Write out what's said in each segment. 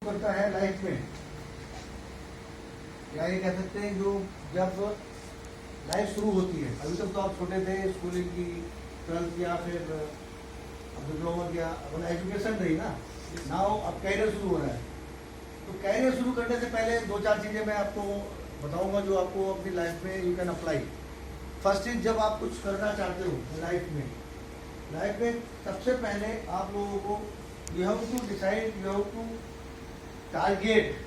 करता है लाइफ में, या ये कह सकते हैं जो जब लाइफ शुरू होती है, अभी तक तो आप छोटे थे, स्कूलिंग की 12th किया, फिर डिप्लोमा किया, अपना एजुकेशन रही ना, नाउ अब कैरियर शुरू हो रहा है। तो कैरियर शुरू करने से पहले दो चार चीज़ें मैं आपको बताऊंगा जो आपको अपनी लाइफ में यू कैन अप्लाई। फर्स्ट चीज, जब आप कुछ करना चाहते हो लाइफ में सबसे पहले आप लोगों को you have to decide, you have to target,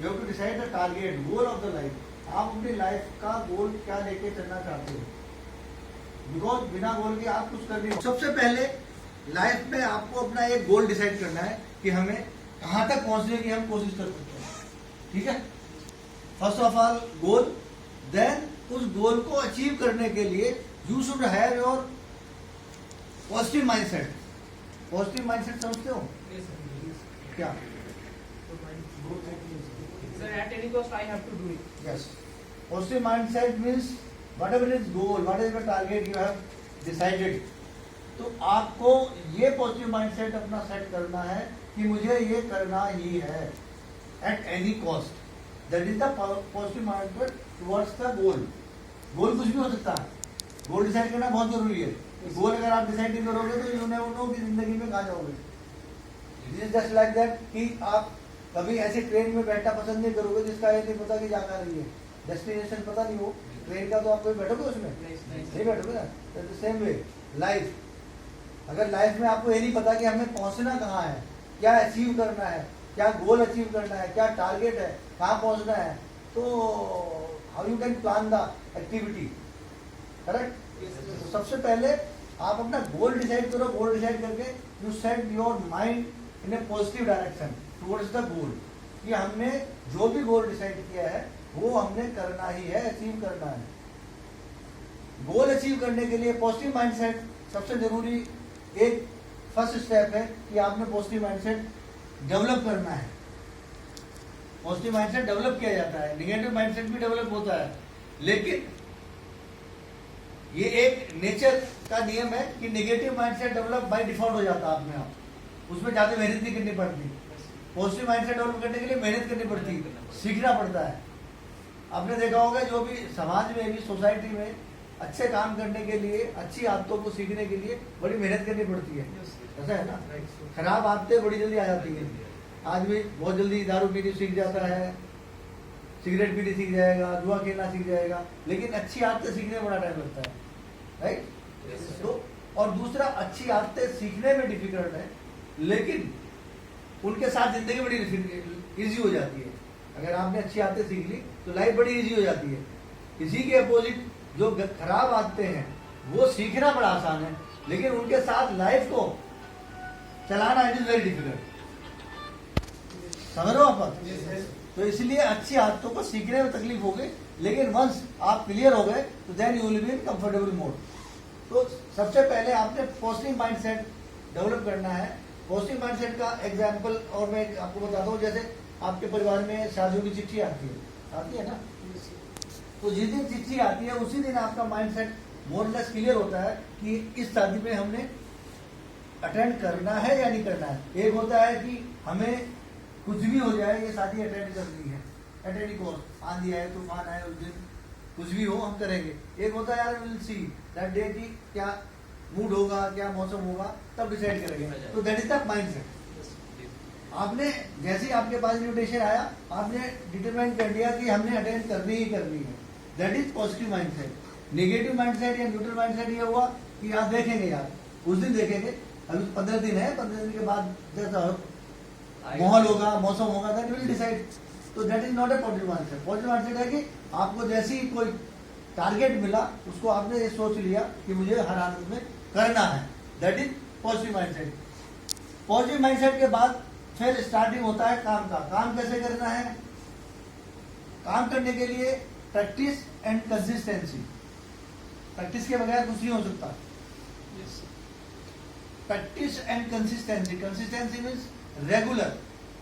you have to decide the target, goal of the life. आप अपनी लाइफ का गोल क्या लेके चलना चाहते हो, बिकॉज बिना गोल के आप कुछ कर नहीं। सबसे पहले लाइफ में आपको अपना एक गोल डिसाइड करना है कि हमें कहाँ तक पहुंचने की हम कोशिश कर सकते हैं। ठीक है, first of all goal, then उस गोल को अचीव करने के लिए you should have your positive mindset. Positive mindset समझते हो क्या? Sir, at any cost I have to do it. Yes. Positive mindset means whatever is goal, whatever target you have decided. तो आपको ये पॉजिटिव माइंडसेट अपना set करना है कि मुझे ये करना ही है at any cost. That is the positive mindset towards the goal. Goal कुछ भी हो सकता है, गोल डिसाइड करना बहुत जरूरी है। गोल अगर आप डिसाइड नहीं करोगे तो यू नेवर नो कि जिंदगी में कहाँ जाओगे। It is just like that कि आप कभी ऐसे ट्रेन में बैठना पसंद नहीं करोगे जिसका ये नहीं पता कि जाना रही है, डेस्टिनेशन पता नहीं हो ट्रेन का, तो आप कोई बैठोगे उसमें? नहीं बैठोगे ना। तो सेम वे लाइफ, अगर लाइफ में आपको ये नहीं पता कि हमें पहुंचना कहाँ है, क्या अचीव करना है, क्या गोल अचीव करना है, क्या टारगेट है, कहाँ पहुंचना है, तो how you can plan the activity, correct? तो सबसे पहले आप अपना गोल डिसाइड करो। गोल डिसाइड करके you set your mind in A positive direction towards the गोल, कि हमने जो भी गोल डिसाइड किया है वो हमने करना ही है, अचीव करना है। गोल अचीव करने के लिए पॉजिटिव माइंडसेट सबसे जरूरी एक फर्स्ट स्टेप है कि आपने पॉजिटिव माइंडसेट डेवलप करना है। पॉजिटिव माइंडसेट डेवलप किया जाता है, नेगेटिव माइंडसेट भी डेवलप होता है, लेकिन ये एक नेचर का नियम है कि negative mindset develop by default हो जाता है अपने आप, उसमें ज्यादा मेहनत नहीं करनी पड़ती। पॉजिटिव माइंडसेट डेवलप करने के लिए मेहनत करनी पड़ती, सीखना पड़ता है। आपने देखा होगा जो भी समाज में भी, सोसाइटी में अच्छे काम करने के लिए, अच्छी आदतों को सीखने के लिए बड़ी मेहनत करनी पड़ती है, ऐसा है ना। खराब आदतें बड़ी जल्दी आ जाती है। आदमी बहुत जल्दी दारू पीनी सीख जाता है, सिगरेट पीनी सीख जाएगा, जुआ खेलना सीख जाएगा, लेकिन अच्छी आदतें सीखने में बड़ा टाइम लगता है, राइट? तो और दूसरा, अच्छी आदतें सीखने में डिफिकल्ट है, लेकिन उनके साथ जिंदगी बड़ी इजी हो जाती है। अगर आपने अच्छी आदतें सीख ली तो लाइफ बड़ी इजी हो जाती है। इसी के अपोजिट जो खराब आदतें हैं वो सीखना बड़ा आसान है, लेकिन उनके साथ लाइफ को चलाना इट इज वेरी डिफिकल्ट। समझ रहे हो आप? तो इसलिए अच्छी आदतों को सीखने में तकलीफ हो गई, लेकिन वंस आप क्लियर हो गए तो then you will be in comfortable mode. तो सबसे पहले आपने पॉजिटिव माइंडसेट डेवलप करना है। पॉजिटिव माइंडसेट का एग्जाम्पल और मैं आपको बताता हूँ, जैसे आपके परिवार में शादियों की चिट्ठी आती है ना, तो जिस दिन चिट्ठी आती है उसी दिन आपका माइंडसेट मोर लेस क्लियर होता है कि इस शादी में हमने अटेंड करना है या नहीं करना है। एक होता है कि हमें कुछ भी हो जाए, ये शादी अटेंड करनी है एट एनी कॉस्ट, आंधी आए, तूफान आए, उस दिन कुछ भी हो हम करेंगे। एक होता है यार विल सी दैट डे की क्या मूड होगा, क्या मौसम होगा, तब डिसाइड करेंगे। तो दैट इज द माइंडसेट। आपने जैसे ही आपके पास इन्विटेशन आया, आपने डिटरमाइन कर लिया कि हमने अटेंड करनी ही करनी है, that is positive mindset. Negative mindset या न्यूट्रल माइंडसेट ये हुआ कि आप देखेंगे यार, उस दिन देखेंगे, अभी 15 दिन है, 15 दिन के बाद जैसा माहौल होगा, मौसम होगा, दैट विल डिसाइड। तो that is not a positive mindset. Positive mindset है कि आपको जैसे ही कोई टारगेट मिला उसको आपने ये सोच लिया कि मुझे हर हालत में करना है, that is positive mindset. Positive mindset के बाद फिर स्टार्टिंग होता है काम का। काम कैसे करना है? काम करने के लिए प्रैक्टिस एंड कंसिस्टेंसी। प्रैक्टिस के बगैर कुछ नहीं हो सकता। Practice and consistency. Consistency means regular.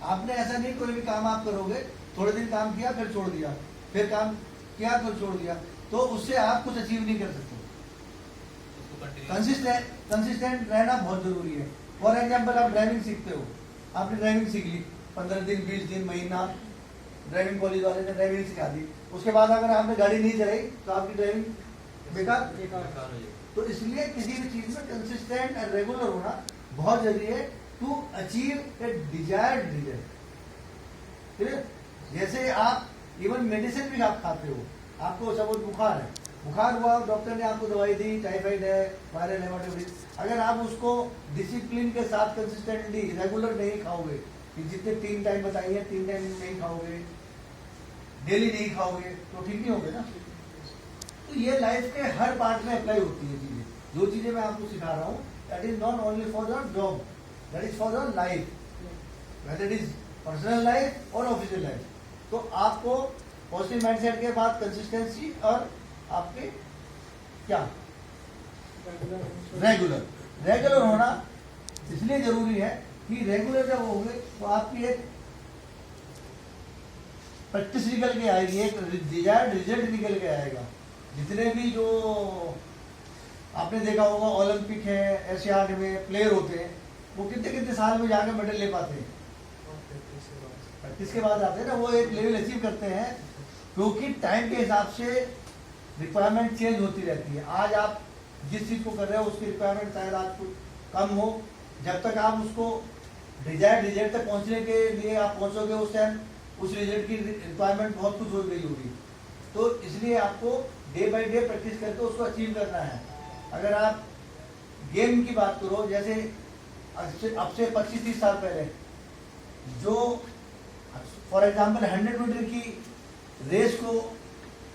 आपने ऐसा नहीं, कोई भी काम आप करोगे, थोड़े दिन काम किया फिर छोड़ दिया, फिर काम किया फिर छोड़ दिया, तो उससे आप कुछ अचीव नहीं कर सकते। कंसिस्टेंट रहना बहुत जरूरी है। फॉर एग्जाम्पल आप ड्राइविंग सीखते हो, आपने ड्राइविंग सीख ली, 15 दिन 20 दिन महीना ड्राइविंग कॉलेज वाले ने ड्राइविंग सिखा दी, उसके बाद अगर आपने गाड़ी नहीं चलाई तो आपकी ड्राइविंग बेकार। तो इसलिए किसी भी चीज में कंसिस्टेंट एंड रेगुलर होना बहुत जरूरी है to achieve a desired result. ठीक है, जैसे आप इवन मेडिसिन भी आप खाते हो, आपको सपोज बुखार है, बुखार हुआ, डॉक्टर ने आपको दवाई दी, टाइफाइड है, वायरल हेपेटाइटिस, अगर आप उसको डिसिप्लिन के साथ कंसिस्टेंटली रेगुलर नहीं खाओगे, कि जितने 3 टाइम बताइए 3 टाइम नहीं खाओगे, डेली नहीं खाओगे, तो ठीक नहीं होगे ना। तो ये लाइफ के हर पार्ट में अप्लाई होती है चीजें। जो चीजें मैं आपको सिखा रहा हूँ, that is not only for your job, that is for your life, whether it is personal life और ऑफिशियल लाइफ। तो आपको पॉजिटिव माइंडसेट के बाद कंसिस्टेंसी और आपके क्या रेगुलर होना इसलिए जरूरी है कि रेगुलर जब होंगे तो आपकी एक प्रैक्टिस निकल के आएगी, एक डिजायर्ड रिजल्ट निकल के आएगा। जितने भी जो आपने देखा होगा ओलंपिक है, एशियाड में प्लेयर होते हैं, वो कितने कितने साल में जाकर मेडल ले पाते हैं, प्रैक्टिस के बाद आते हैं ना, वो एक लेवल अचीव करते हैं, क्योंकि टाइम के हिसाब से रिक्वायरमेंट चेंज होती रहती है। आज आप जिस चीज को कर रहे हो उसकी रिक्वायरमेंट शायद आपको कम हो, जब तक आप उसको डिजायर्ड रिजल्ट तक पहुंचने के लिए आप पहुंचोगे उस टाइम उस रिजल्ट की रिक्वायरमेंट बहुत कुछ हो गई होगी। तो इसलिए आपको डे बाय डे प्रैक्टिस करके उसको अचीव करना है। अगर आप गेम की बात करो, जैसे अब से 25-30 साल पहले जो फॉर एग्जाम्पल 100 मीटर की रेस को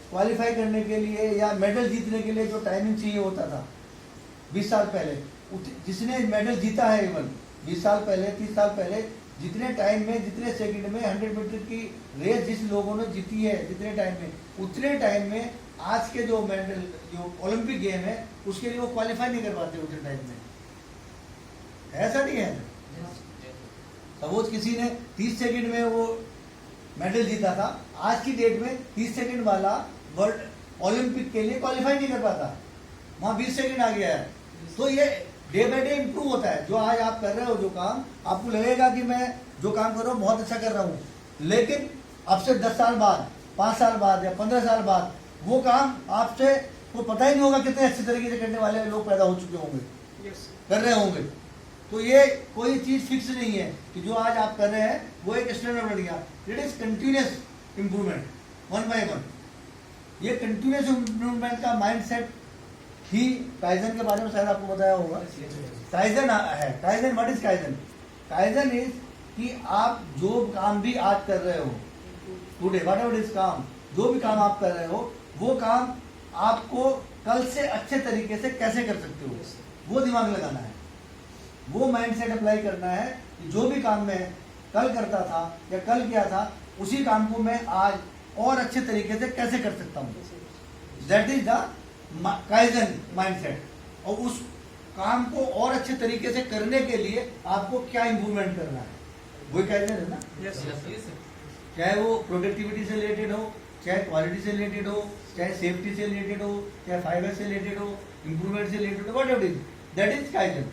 क्वालिफाई करने के लिए या मेडल जीतने के लिए जो टाइमिंग चाहिए होता था 20 साल पहले, जिसने मेडल जीता है इवन 20 साल पहले 30 साल पहले, जितने टाइम में जितने सेकंड में 100 मीटर की रेस जिस लोगों ने जीती है जितने टाइम में, उतने टाइम में आज के जो मेडल जो ओलंपिक गेम है उसके लिए वो क्वालिफाई नहीं कर पाते उतने टाइम में। ऐसा नहीं है। सपोज किसी ने 30 सेकंड में वो मेडल जीता था, आज की डेट में 30 सेकंड वाला वर्ल्ड ओलंपिक के लिए क्वालिफाई नहीं कर पाता, वहां 20 सेकंड आ गया है। तो ये डे बाय डे इम्प्रूव होता है। जो आज आप कर रहे हो जो काम, आपको लगेगा कि मैं जो काम कर रहा हूँ बहुत अच्छा कर रहा हूँ, लेकिन अब से 10 साल बाद 5 साल बाद या 15 साल बाद वो काम आपसे को पता ही नहीं होगा कितने अच्छे तरीके से करने वाले लोग पैदा हो चुके होंगे, कर रहे होंगे। तो ये कोई चीज फिक्स नहीं है कि जो आज आप कर रहे हैं वो एक स्टैंडर्ड बन गया। It is continuous improvement, 1 by 1। ये कंटिन्यूस इंप्रूवमेंट का माइंडसेट ही काइजन के बारे में शायद आपको बताया होगा। काइजन है, kaizen what is kaizen? Kaizen is कि आप जो काम भी आज कर रहे हो टुडे, व्हाट एवर इज काम, जो भी काम आप कर रहे हो वो काम आपको कल से अच्छे तरीके से कैसे कर सकते हो, वो दिमाग लगाना है, वो माइंडसेट अप्लाई करना है कि जो भी काम मैं कल करता था या कल किया था उसी काम को मैं आज और अच्छे तरीके से कैसे कर सकता हूँ। That is the kaizen mindset. और उस काम को और अच्छे तरीके से करने के लिए आपको क्या इंप्रूवमेंट करना है, वही काइजन है ना। चाहे वो प्रोडक्टिविटी से रिलेटेड हो, चाहे क्वालिटी से रिलेटेड हो, चाहे सेफ्टी से रिलेटेड हो, चाहे फाइबर से रिलेटेड हो, इंप्रूवमेंट से रिलेटेड हो, whatever it is, that is kaizen.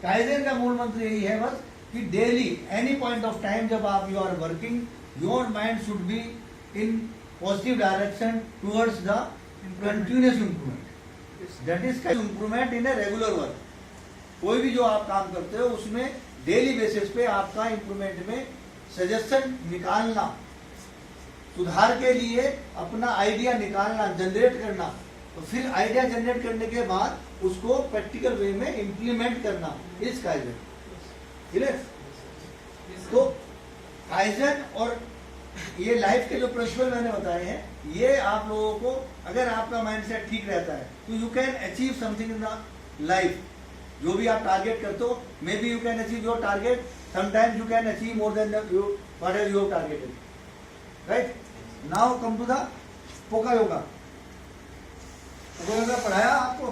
Kaizen का मूल मंत्र यही है बस कि daily any point of time जब आप you are working, your mind should be in positive direction towards the continuous improvement. That is improvement in a regular work. कोई भी जो आप काम करते हो उसमें डेली बेसिस पे आपका इंप्रूवमेंट में सजेशन निकालना, सुधार के लिए अपना आइडिया निकालना, जनरेट करना, तो फिर आइडिया जनरेट करने के बाद उसको प्रैक्टिकल वे में इम्प्लीमेंट करना, इस काइजन। क्लियर? तो काइजन और ये लाइफ के जो प्रिंसिपल मैंने बताए हैं, ये आप लोगों को अगर आपका माइंडसेट ठीक रहता है तो you can achieve something in the life. जो भी आप टारगेट करते हो, may be you can achieve your target, sometimes you can achieve more than whatever your target is. Right? Now come to the poka yoga. Poka yoga पढ़ाया आपको?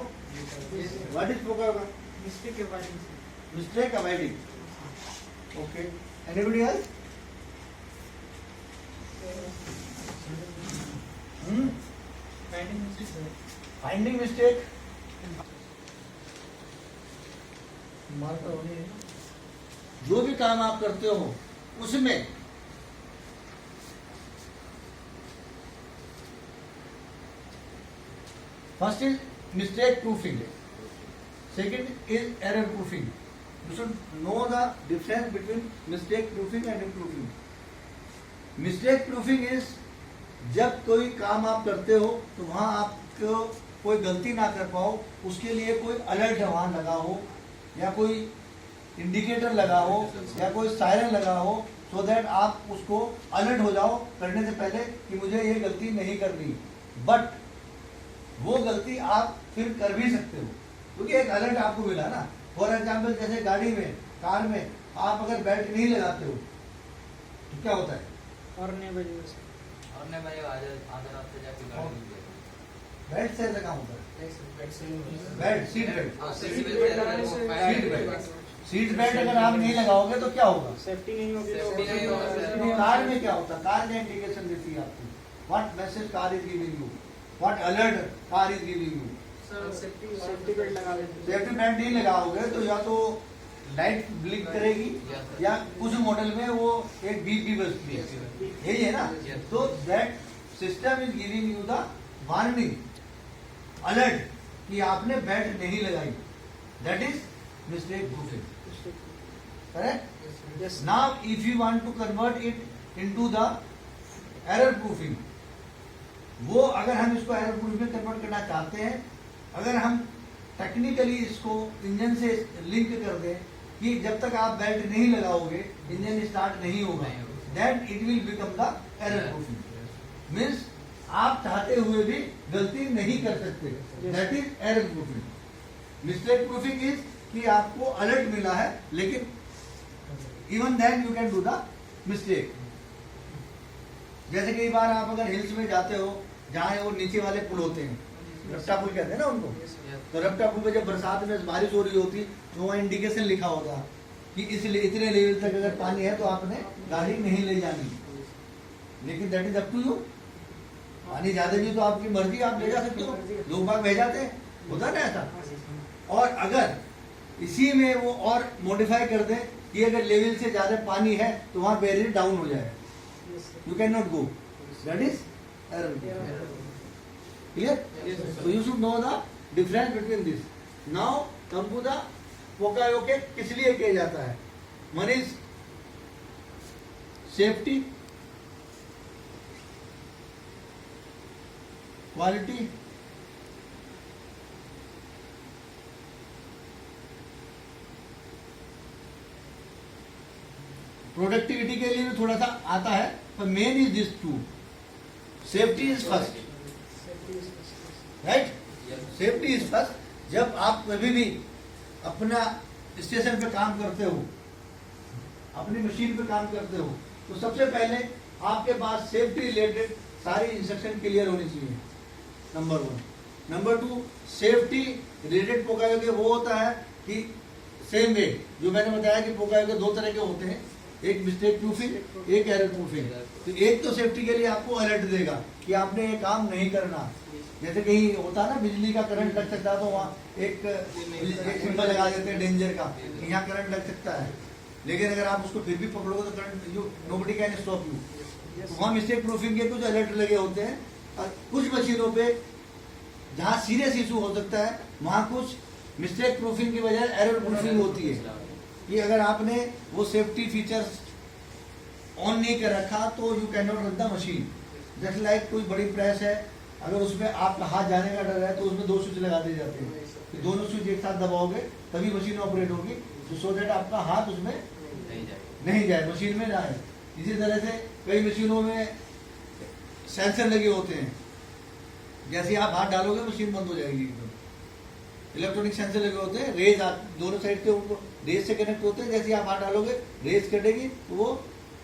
What is poka yoga? Mistake avoiding. Mistake avoiding. Okay, anybody else? Finding mistakes, sir. Finding mistake. Marker होनी है। जो भी काम आप करते हो उसमें first is mistake proofing, second is error proofing. You should know the difference between mistake proofing and improving. Mistake proofing is जब कोई काम आप करते हो तो वहां आपको कोई गलती ना कर पाओ, उसके लिए कोई अलर्ट वहां लगा हो या कोई इंडिकेटर लगा हो या कोई सायरन लगा हो, सो दैट आप उसको अलर्ट हो जाओ करने से पहले कि मुझे ये गलती नहीं करनी. बट वो गलती आप फिर कर भी सकते हो क्योंकि एक अलर्ट आपको मिला ना. फॉर एग्जाम्पल जैसे गाड़ी में, कार में आप अगर बेल्ट नहीं लगाते हो तो क्या होता है? और नहीं बजे से और नहीं भाई आधा रात से जाके गाड़ी में गए। बेल्ट से ऐसा काम होता है. बेल्ट, सीट बेल्ट, हाँ, seat seat belt belt. Seat belt अगर आप नहीं लगाओगे तो क्या होगा? सेफ्टी नहीं होगी सेफ्टी नहीं होगा. कार में क्या होता है? कार में इंडिकेशन देती है आपको, what message car is giving you, what alert car is giving you. Safety belt लगा लेते सेफ्टी बेल्ट नहीं लगाओगे तो या तो लाइट ब्लिंक करेगी या कुछ मॉडल में वो एक बीप भी बजती है, यही है ना. तो that system is giving you the warning, alert कि आपने बेल्ट नहीं लगाई. That is mistake proofing. Correct. Yes. Now if you want to convert it into the error proofing, वो अगर हम इसको एरर प्रूफ में कन्वर्ट करना चाहते हैं, अगर हम टेक्निकली इसको इंजन से लिंक कर दें कि जब तक आप बेल्ट नहीं लगाओगे इंजन स्टार्ट नहीं होगा, then it will become the error proofing. Means आप चाहते हुए भी गलती नहीं कर सकते. That is error proofing. Mistake proofing is कि आपको अलर्ट मिला है लेकिन even then you can do the mistake. जैसे कई बार आप अगर हिल्स में जाते हो जहाँ वो नीचे वाले पुल होते हैं, रफ्ता पुल कहते हैं ना उनको, तो रफ्ता पुल पे जब बरसात में बारिश हो रही होती तो वहाँ इंडिकेशन लिखा होता कि इसलिए इतने लेवल तक अगर पानी है तो आपने गाड़ी नहीं ले जानी. लेकिन that is up to you. पानी ज्यादा भी तो आपकी मर्जी, आप ले जा सकते हो. लोग बाग बह जाते हैं, होता ना ऐसा. और अगर इसी में वो और मॉडिफाई कर दे कि अगर लेवल से ज्यादा पानी है तो वहाँ बैरियर डाउन हो जाए, you can not go. That is error. Clear? So you should know the difference between this. Now come to the poka yoke किस लिए किया जाता है? One is safety, quality, productivity के लिए भी थोड़ा सा आता है, पर main is this too. Safety is first, right. Safety is first. जब आप कभी भी अपना स्टेशन पे काम करते हो, अपनी मशीन पे काम करते हो, तो सबसे पहले आपके पास सेफ्टी रिलेटेड सारी इंस्ट्रक्शन क्लियर होनी चाहिए. नंबर 1. नंबर 2, सेफ्टी रिलेटेड पोकायोके वो होता है कि सेम वे जो मैंने बताया कि पोकायोके 2 तरह के होते हैं, एक मिस्टेक प्रूफिंग, एक एरर प्रूफिंग. तो एक तो सेफ्टी के लिए आपको अलर्ट देगा कि आपने ये काम नहीं करना. जैसे कहीं होता है ना बिजली का करंट लग सकता है तो वहाँ एक सिंबल लगा देते हैं डेंजर का, यहाँ करंट लग सकता है. लेकिन अगर आप उसको फिर भी पकड़ोगे तो current you nobody can stop you. वहाँ मिस्टेक प्रूफिंग के कुछ अलर्ट लगे होते हैं. और कुछ मशीनों पे जहाँ सीरियस इशू हो सकता है वहाँ कुछ मिस्टेक प्रूफिंग की बजाय एरर प्रूफिंग होती है कि अगर आपने वो सेफ्टी फीचर्स ऑन नहीं कर रखा तो you can not run the machine. जैसे लाइक कोई बड़ी प्रेस है, अगर उसमें आपका हाथ जाने का डर है तो उसमें 2 स्विच लगा दिए जाते हैं. तो दोनों स्विच एक साथ दबाओगे तभी मशीन ऑपरेट होगी, तो सो दैट आपका हाथ उसमें नहीं जाए, मशीन में जाए. इसी तरह से कई मशीनों में सेंसर लगे होते हैं, जैसे आप हाथ डालोगे मशीन बंद हो जाएगी एकदम. इलेक्ट्रॉनिक सेंसर लगे होते हैं, रेज दोनों साइड से उनको रेज से कनेक्ट होते हैं. जैसे आप हाथ डालोगे रेज कटेगी तो वो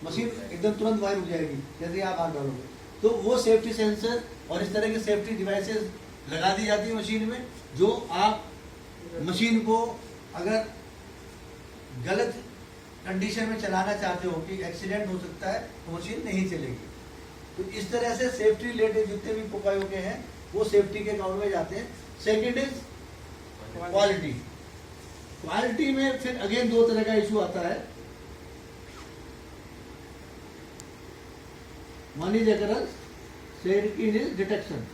मशीन एकदम तुरंत वायर हो जाएगी जैसे आप हाथ डालोगे. तो वो सेफ्टी सेंसर और इस तरह की सेफ्टी डिवाइसेस लगा दी जाती है मशीन में, जो आप मशीन को अगर गलत कंडीशन में चलाना चाहते हो कि एक्सीडेंट हो सकता है तो मशीन नहीं चलेगी. तो इस तरह से सेफ्टी रिलेटेड जितने भी पोकायोके हैं वो सेफ्टी के अकाउंट में जाते हैं. Second is quality. क्वालिटी में फिर अगेन 2 तरह का इशू आता है. One is occurrence, second is detection.